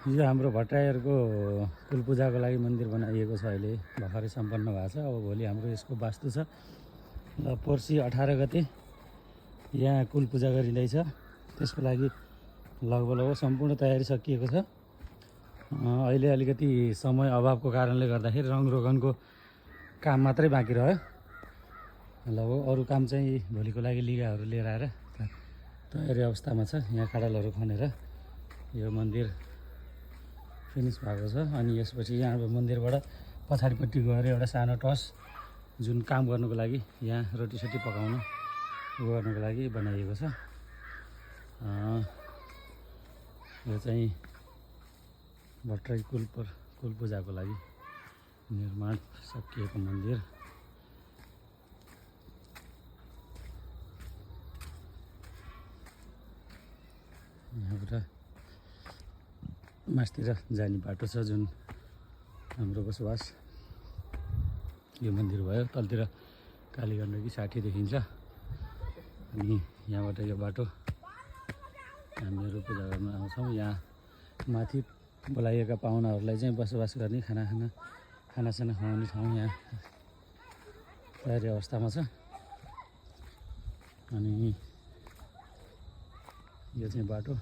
यो हाम्रो भट्टराईहरूको कुल पूजाको लागि मन्दिर बनाइएको छ। अहिले भर्खरै सम्पन्न भएको छ। अब भोलि हाम्रो यसको वास्तु छ र पर्सि 18 गते यहाँ कुल पूजा गरिँदैछ। त्यसको लागि लगभग सम्पूर्ण तयारी सकिएको छ। अहिले अलिकति समय अभावको कारणले गर्दाखेरि रङरोगनको काम मात्रै बाँकी रह्यो। लगभग अरू काम चाहिँ भोलिको लागि लिगाहरू लिएर आएर तयारी अवस्थामा छ। यहाँ खाडलहरू खनेर यो मन्दिर फिनिस भएको छ। अनि यसपछि यहाँ मन्दिरबाट पछाडिपट्टि गएर एउटा सानो टस जुन काम गर्नुको लागि यहाँ रोटीसोटी पकाउन गर्नुको लागि बनाइएको छ। यो चाहिँ भट्टराई कुल पूजाको लागि निर्माण सकिएको मन्दिर। यहाँबाट मास्तिर जाने बाटो छ जुन हाम्रो बसोबास यो मन्दिर भयो। तलतिर कालीगण्डकी 60 देखिन्छ। अनि यहाँबाट यो बाटो हामीहरू पूजा गर्न आउँछौँ। यहाँ माथि बोलाइएका पाहुनाहरूलाई चाहिँ बसोबास गर्ने खानासाना खुवाउने ठाउँ यहाँ तयारी अवस्थामा छ। अनि यो चाहिँ बाटो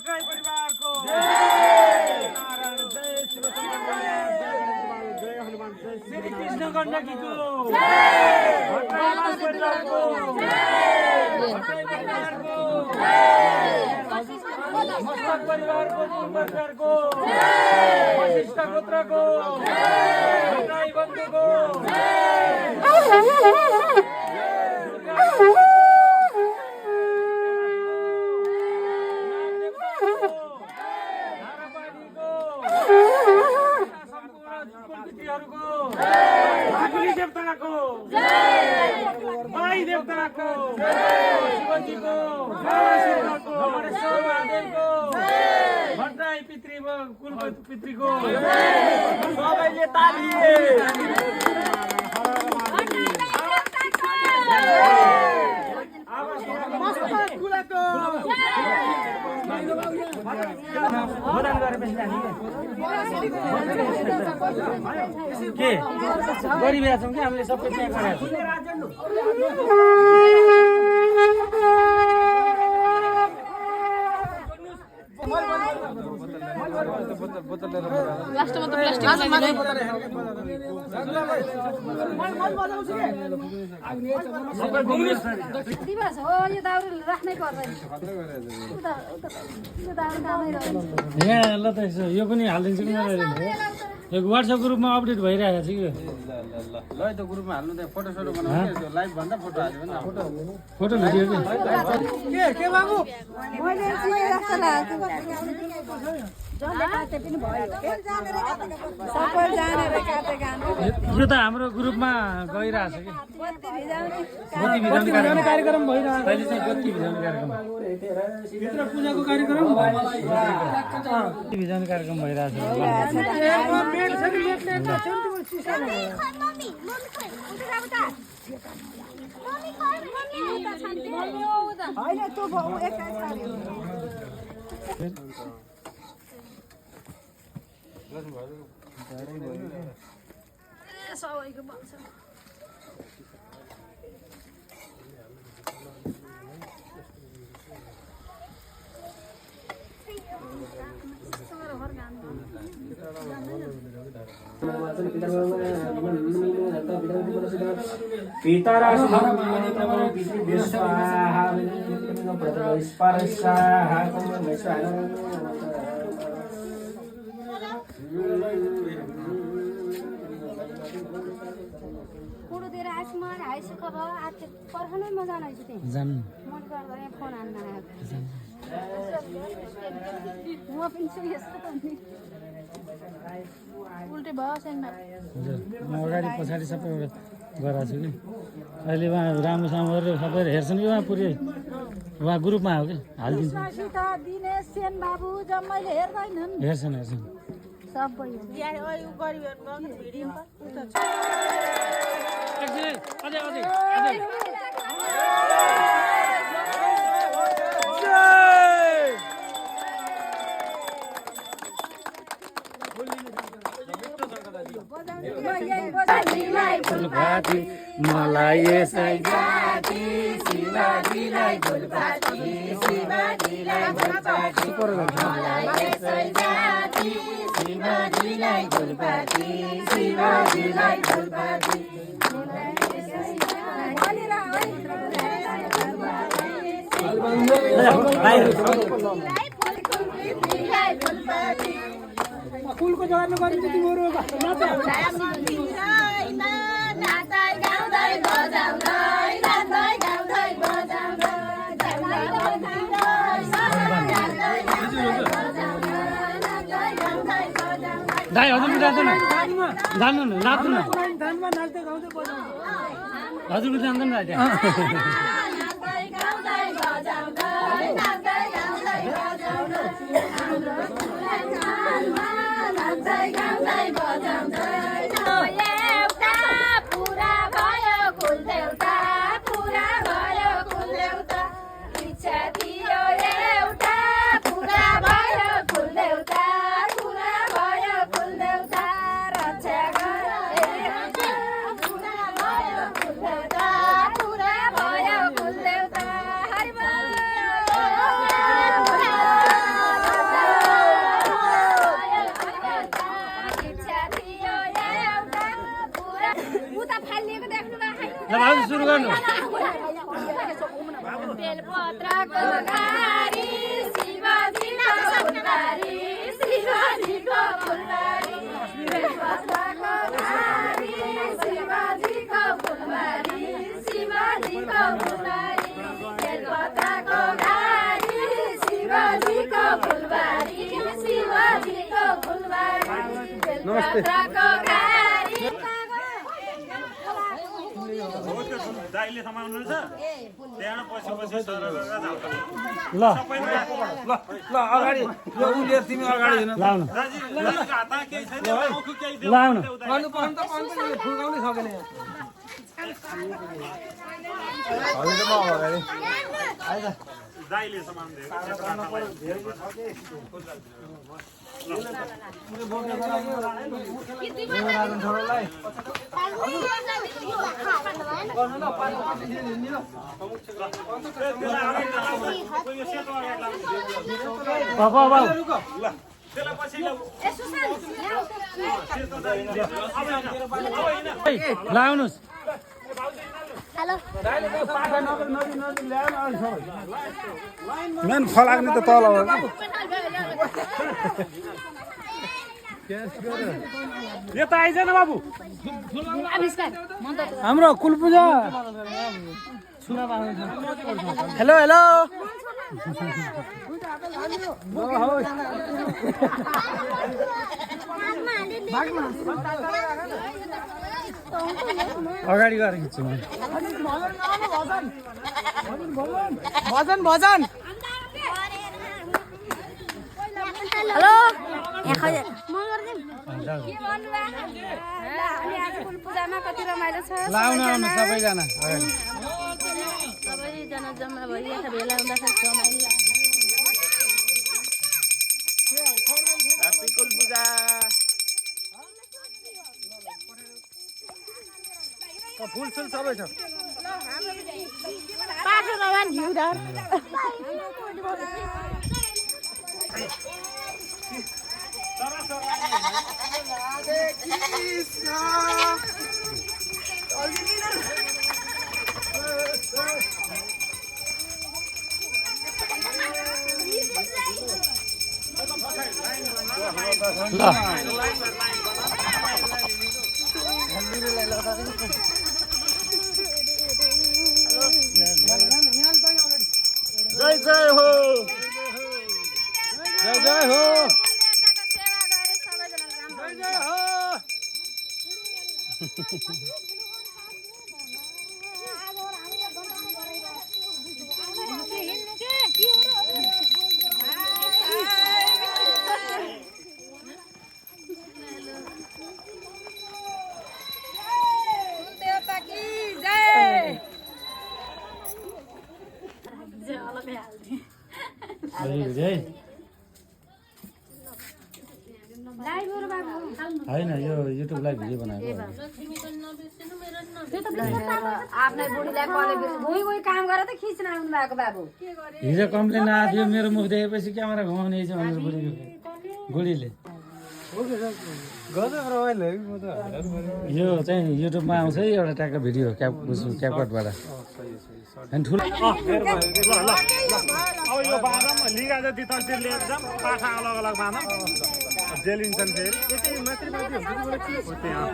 भट्टराई परिवारको नारायण जय शिवशङ्कर जय हनुमान जय श्री कृष्ण गण्डकीको भट्टराई परिवारको भट्टराई परिवारको मस्तक परिवारको परिवारको वशिष्ठ गोत्रको भट्टराई बन्धुको देवताको माई देवताको शिवजीको गणेश्वर महादेवको भट्टराई कुल पितृको सबैले ताली के गरिरहेका छौँ कि हामीले सबै त्यहाँ गरेका दिवस हो यो दाउरा राख्नै पर्दैन यहाँ ल त यो पनि हालिदिन्छु कि यो वाट्सएप ग्रुपमा अपडेट भइरहेको छ कि ल त ग्रुपमा हाल्नु त फोटो सोटो बनाउनु लाइभ भन्दा फोटो हाल्यो भने फोटो भिडियो के बाबु यो त हाम्रो ग्रुपमा गइरहेछ कि बत्ती भिजाउने कार्यक्रम भइरहेको अहिले चाहिँ बत्ती भिजाउने कार्यक्रम भित्र पूजाको कार्यक्रम बत्ती भिजाउने कार्यक्रम भइरहेछ सबैको बन्छ कुडो दिएर आएछु म आइसु खबर आज पर्खनै म जान्छु त्यहाँ जानु मन गर्दा यहाँ फोन हान्न आएको म पनि छु यस्तो त नि उल्टे भयो सेनमा हजुर म अगाडि पछाडि सबै गराएको छु कि अहिले उहाँ राम्रोसँग गरेर सबै हेर्छन् कि उहाँ पुरै उहाँ ग्रुपमा हो कि हालिदिन्छु सीता दिनेश सेन बाबु जम्मैले हेर्दैनन् हेर्छन् हेर्छन् सबै मलाई यसै जाति शिवाजीलाई फुलपाती शिवाजीलाई फुलपाती मलाई यसै जाति शिवाजीलाई फुलपाती शिवाजीलाई फुलपाती फुलको जवानमा गरिन्छ तिमीहरू दाइ हजुर जान्छ न जानु न नाच्नु न हजुर जान्छ नि त्यहाँ गर्नु बेलपत्रको गाडी शिवजीको फुलबारी शिवजीको फुलबारी बेलपत्रको गाडी शिवजीको फुलबारी शिवजीको फुलबारी बेलपत्रको गाडी शिवजीको फुलबारी शिवजीको फुलबारी बेलपत्रको गाडी दाइले समाउनु छ त्यहाँ पछि ल ल अगाडि यो उलिएर तिमी अगाडि हिँड लाउनु हातमा केही छैन औखु केही देऊ लाउनु गर्नु पर्नु त फुकाउनै सकेन दाइले समाउनु लाउनुहोस् मेन फलाग्ने त तल यता आइज न बाबु हाम्रो कुलपूजा हेलो हेलो अगाडि गएर खिच्छु म भजन भजन हेलो यहाँ म गर्दिन के भन्नु ल अनि आज कुल पूजामा कति रमाइलो छ लाउन आउनु सबैजना अगाडि सबैजना जम्मा भई यहाँ भेला हुँदाखेरि रमाइलो ह्यापी कुलपूजा फुलसुल सबै छ पाठो रमान घिउदार जय जय हो जय जय हो सेवा गरे सबैजना राम्रो जय जय हो होइन यो युट्युबलाई भिडियो बनाएको आफ्नै बुढीलाई कले गोई गोई काम गरेर त खिच्न आउनु भएको बाबु हिजो कम्प्लेन आएको थियो मेरो मुख देखेपछि क्यामेरा घुमाउने भनेर बुढीले यो चाहिँ युट्युबमा आउँछ है एउटा ट्यागको भिडियो क्यापकटबाट अनि ठुलो अब यो बाँधम लिगा जति तन्तिर लिएर जाऊँ पाठा अलग अलग बाँधम जेलिन्छन् फेरि त्यहाँ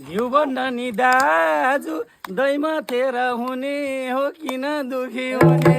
घिउ भन्न नि दाजु दैमा तेरा हुने हो किन दुखी हुने